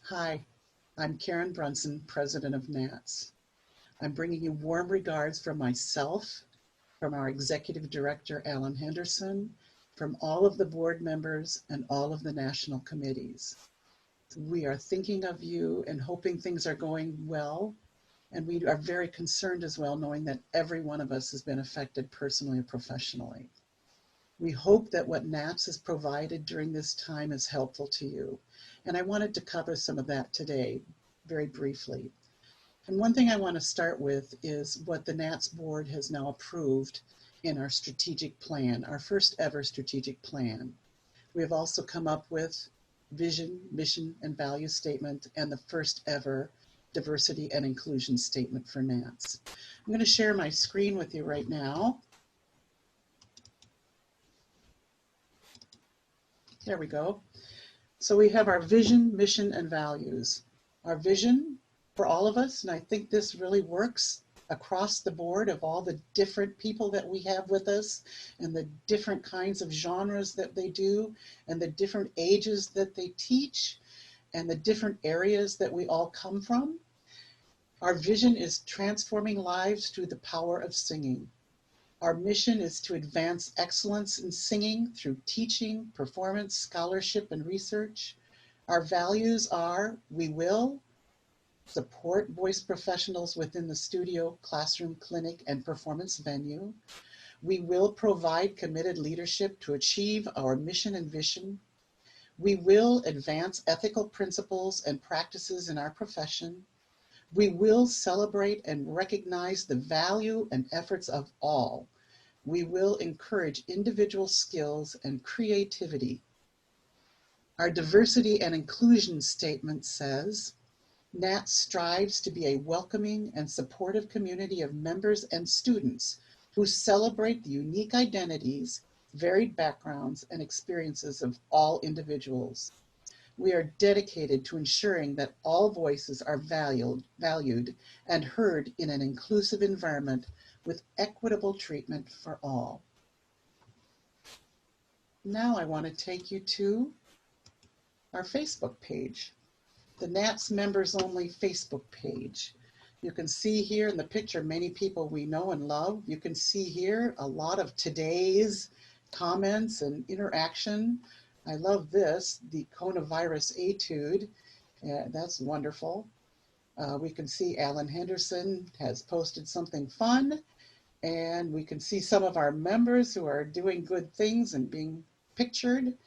Hi, I'm Karen Brunssen, President of NATS. I'm bringing you warm regards from myself, from our Executive Director, Alan Henderson, from all of the board members and all of the national committees. We are thinking of you and hoping things are going well, and we are very concerned as well, knowing that every one of us has been affected personally and professionally. We hope that what NATS has provided during this time is helpful to you. And I wanted to cover some of that today, very briefly. And one thing I want to start with is what the NATS board has now approved in our strategic plan, our first ever strategic plan. We have also come up with vision, mission, and value statement, and the first ever diversity and inclusion statement for NATS. I'm going to share my screen with you right now. There we go. So we have our vision, mission, and values. Our vision for all of us, and I think this really works across the board of all the different people that we have with us and the different kinds of genres that they do and the different ages that they teach and the different areas that we all come from. Our vision is transforming lives through the power of singing. Our mission is to advance excellence in singing through teaching, performance, scholarship, and research. Our values are: we will support voice professionals within the studio, classroom, clinic, and performance venue. We will provide committed leadership to achieve our mission and vision. We will advance ethical principles and practices in our profession. We will celebrate and recognize the value and efforts of all. We will encourage individual skills and creativity. Our diversity and inclusion statement says, NATS strives to be a welcoming and supportive community of members and students who celebrate the unique identities, varied backgrounds, and experiences of all individuals. We are dedicated to ensuring that all voices are valued and heard in an inclusive environment with equitable treatment for all. Now I want to take you to our Facebook page, the NATS Members Only Facebook page. You can see here in the picture many people we know and love. You can see here a lot of today's comments and interaction. I love this, the coronavirus etude. That's wonderful. We can see Alan Henderson has posted something fun, and we can see some of our members who are doing good things and being pictured.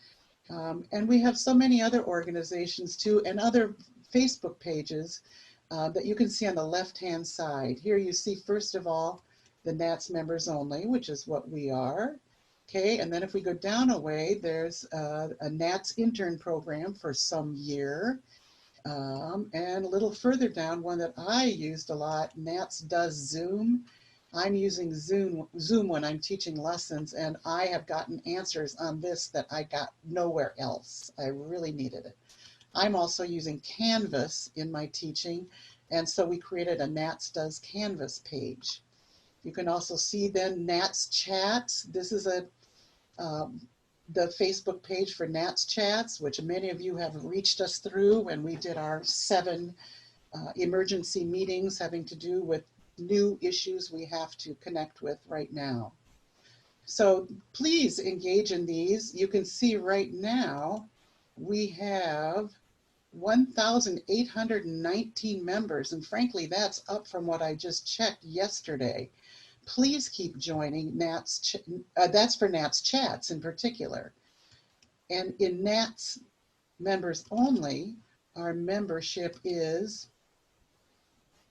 And we have so many other organizations too, and other Facebook pages that you can see on the left-hand side. Here you see, first of all, the NATS Members Only, which is what we are. Okay, and then if we go down a way, there's a NATS intern program for some year. And a little further down, one that I used a lot, NATS does Zoom. I'm using Zoom when I'm teaching lessons, and I have gotten answers on this that I got nowhere else. I really needed it. I'm also using Canvas in my teaching, and so we created a NATS Does Canvas page. You can also see then NATS Chats. This is the Facebook page for NATS Chats, which many of you have reached us through when we did our 7 emergency meetings having to do with new issues we have to connect with right now. So please engage in these. You can see right now we have 1,819 members, and frankly that's up from what I just checked yesterday. Please keep joining NATS, that's for NATS Chats in particular. And in NATS Members Only, our membership is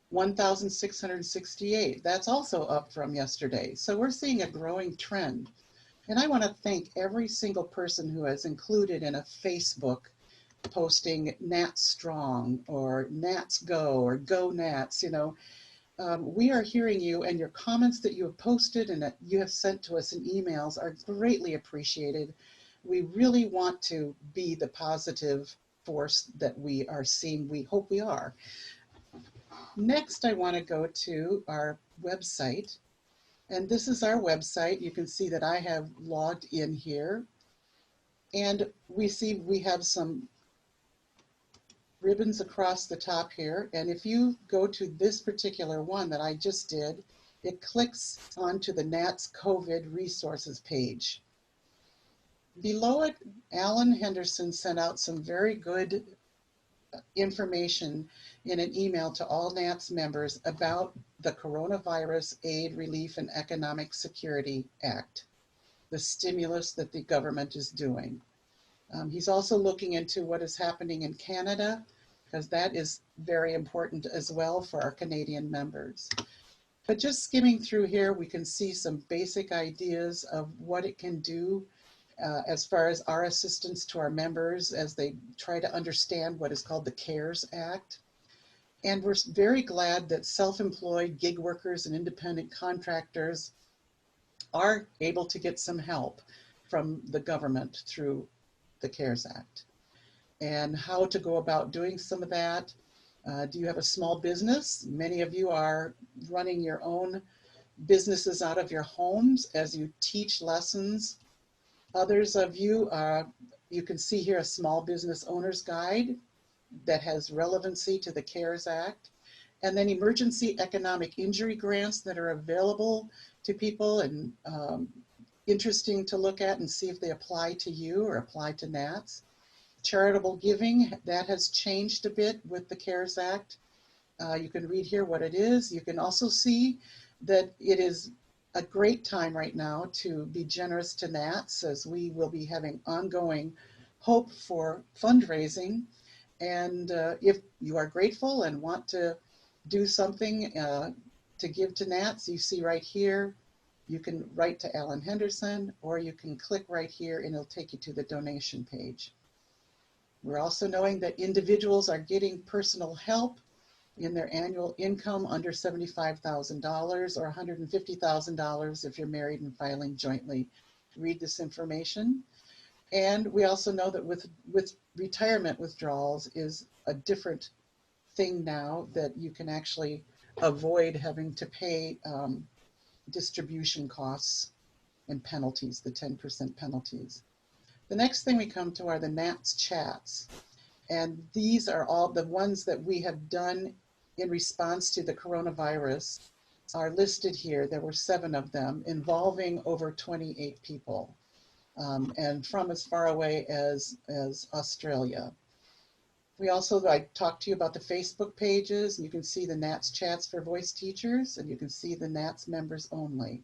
1,668. That's also up from yesterday. So we're seeing a growing trend. And I want to thank every single person who has included in a Facebook posting NATS Strong or NATS Go or Go NATS, you know. We are hearing you, and your comments that you have posted and that you have sent to us in emails are greatly appreciated. We really want to be the positive force that we are seeing. We hope we are. Next, I want to go to our website, and this is our website. You can see that I have logged in here, and we see we have some ribbons across the top here. And if you go to this particular one that I just did, it clicks onto the NATS COVID resources page. Below it, Alan Henderson sent out some very good information in an email to all NATS members about the Coronavirus Aid, Relief, and Economic Security Act, the stimulus that the government is doing. He's also looking into what is happening in Canada, because that is very important as well for our Canadian members. But just skimming through here, we can see some basic ideas of what it can do as far as our assistance to our members as they try to understand what is called the CARES Act. And we're very glad that self-employed gig workers and independent contractors are able to get some help from the government through the CARES Act. And how to go about doing some of that. Do you have a small business? Many of you are running your own businesses out of your homes as you teach lessons. Others of you you can see here a small business owner's guide that has relevancy to the CARES Act. And then emergency economic injury grants that are available to people and interesting to look at and see if they apply to you or apply to NATS. Charitable giving, that has changed a bit with the CARES Act. You can read here what it is. You can also see that it is a great time right now to be generous to NATS, as we will be having ongoing hope for fundraising. And if you are grateful and want to do something to give to NATS, you see right here, you can write to Alan Henderson, or you can click right here and it'll take you to the donation page. We're also knowing that individuals are getting personal help in their annual income under $75,000 or $150,000 if you're married and filing jointly. Read this information. And we also know that with retirement withdrawals is a different thing now, that you can actually avoid having to pay distribution costs and penalties, the 10% penalties. The next thing we come to are the NATS chats. And these are all the ones that we have done in response to the coronavirus are listed here. There were 7 of them involving over 28 people and from as far away as Australia. We also, I talked to you about the Facebook pages, and you can see the NATS chats for voice teachers, and you can see the NATS members only.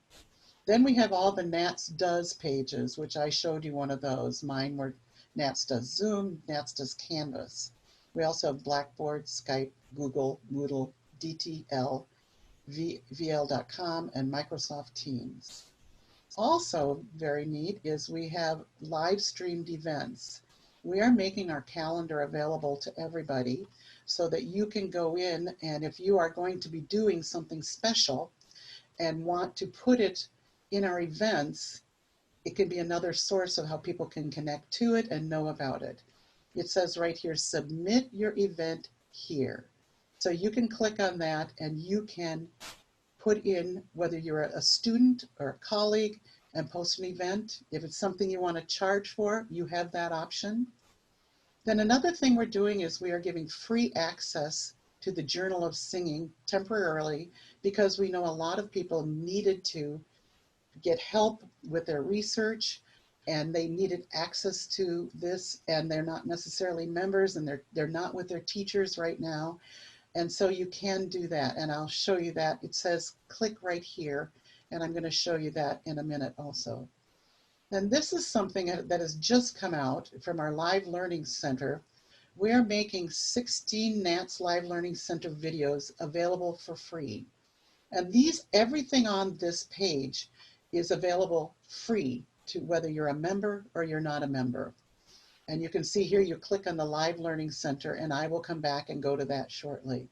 Then we have all the NATS does pages, which I showed you one of those. Mine were NATS does Zoom, NATS does Canvas. We also have Blackboard, Skype, Google, Moodle, DTL, VL.com, and Microsoft Teams. Also very neat is we have live streamed events. We are making our calendar available to everybody so that you can go in, and if you are going to be doing something special and want to put it in our events, it can be another source of how people can connect to it and know about it. It says right here, submit your event here. So you can click on that and you can put in whether you're a student or a colleague and post an event. If it's something you want to charge for, you have that option. Then another thing we're doing is we are giving free access to the Journal of Singing temporarily, because we know a lot of people needed to get help with their research and they needed access to this, and they're not necessarily members and they're not with their teachers right now. And so you can do that, and I'll show you that. It says click right here, and I'm going to show you that in a minute also. And this is something that has just come out from our Live Learning Center. We're making 16 NATS Live Learning Center videos available for free. And everything on this page is available free to whether you're a member or you're not a member. And you can see here, you click on the Live Learning Center, and I will come back and go to that shortly.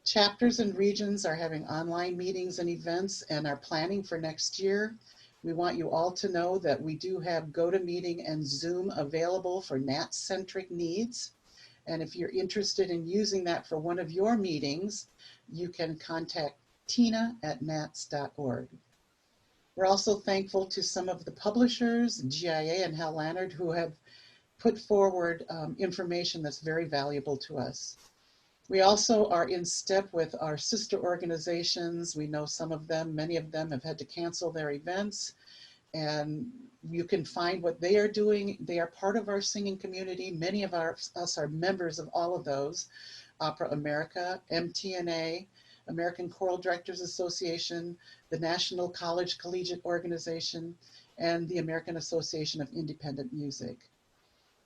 Chapters and regions are having online meetings and events and are planning for next year. We want you all to know that we do have GoToMeeting and Zoom available for NATS-centric needs. And if you're interested in using that for one of your meetings, you can contact tina@nats.org. We're also thankful to some of the publishers, GIA and Hal Lannard, who have put forward information that's very valuable to us. We also are in step with our sister organizations. We know some of them, many of them have had to cancel their events, and you can find what they are doing. They are part of our singing community. Many of us are members of all of those. Opera America, MTNA, American Choral Directors Association, the National College Collegiate Organization, and the American Association of Independent Music.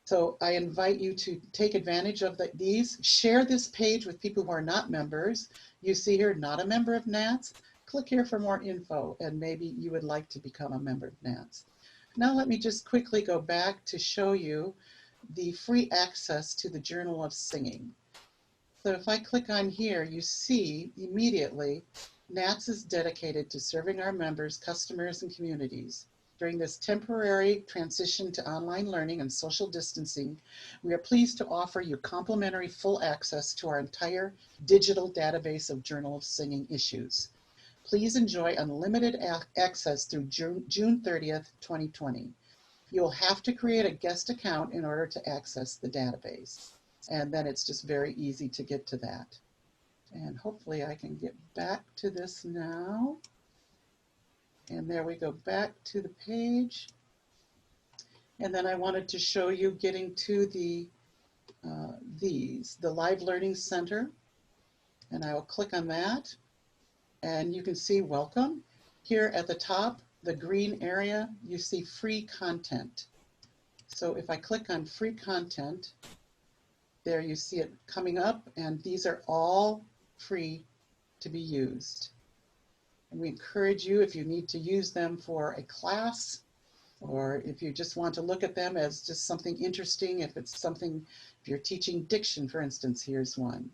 So I invite you to take advantage of these. Share this page with people who are not members. You see here, not a member of NATS. Click here for more info, and maybe you would like to become a member of NATS. Now let me just quickly go back to show you the free access to the Journal of Singing. So if I click on here, you see immediately NATS is dedicated to serving our members, customers, and communities. During this temporary transition to online learning and social distancing, we are pleased to offer you complimentary full access to our entire digital database of Journal of Singing issues. Please enjoy unlimited access through June 30th, 2020. You'll have to create a guest account in order to access the database. And then it's just very easy to get to that. And hopefully I can get back to this now. And there we go, back to the page. And then I wanted to show you getting to the Live Learning Center. And I will click on that. And you can see welcome. Here at the top, the green area, you see free content. So if I click on free content, there you see it coming up, and these are all free to be used. And we encourage you, if you need to use them for a class, or if you just want to look at them as just something interesting, if you're teaching diction, for instance, here's one.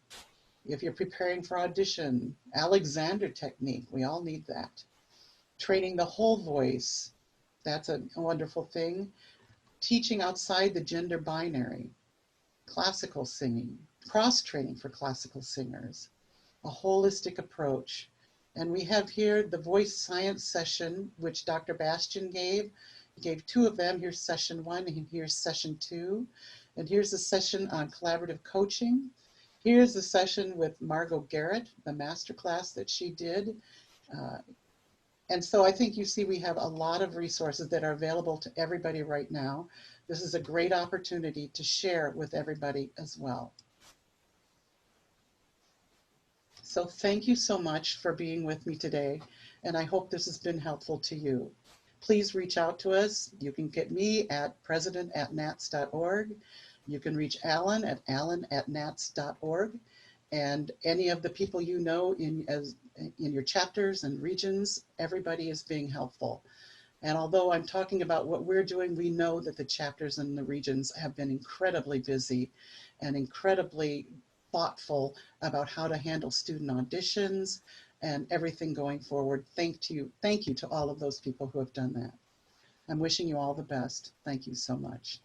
If you're preparing for audition, Alexander technique, we all need that. Training the whole voice, that's a wonderful thing. Teaching outside the gender binary, classical singing, cross-training for classical singers, a holistic approach. And we have here the voice science session, which Dr. Bastian gave. He gave 2 of them. Here's session 1, and here's session 2. And here's a session on collaborative coaching. Here's the session with Margot Garrett, the masterclass that she did. And so I think you see we have a lot of resources that are available to everybody right now. This is a great opportunity to share with everybody as well. So thank you so much for being with me today, and I hope this has been helpful to you. Please reach out to us. You can get me at president@nats.org. You can reach Alan at alan@nats.org. And any of the people you know in your chapters and regions, everybody is being helpful. And although I'm talking about what we're doing, we know that the chapters and the regions have been incredibly busy and incredibly thoughtful about how to handle student auditions and everything going forward. Thank you to all of those people who have done that. I'm wishing you all the best. Thank you so much.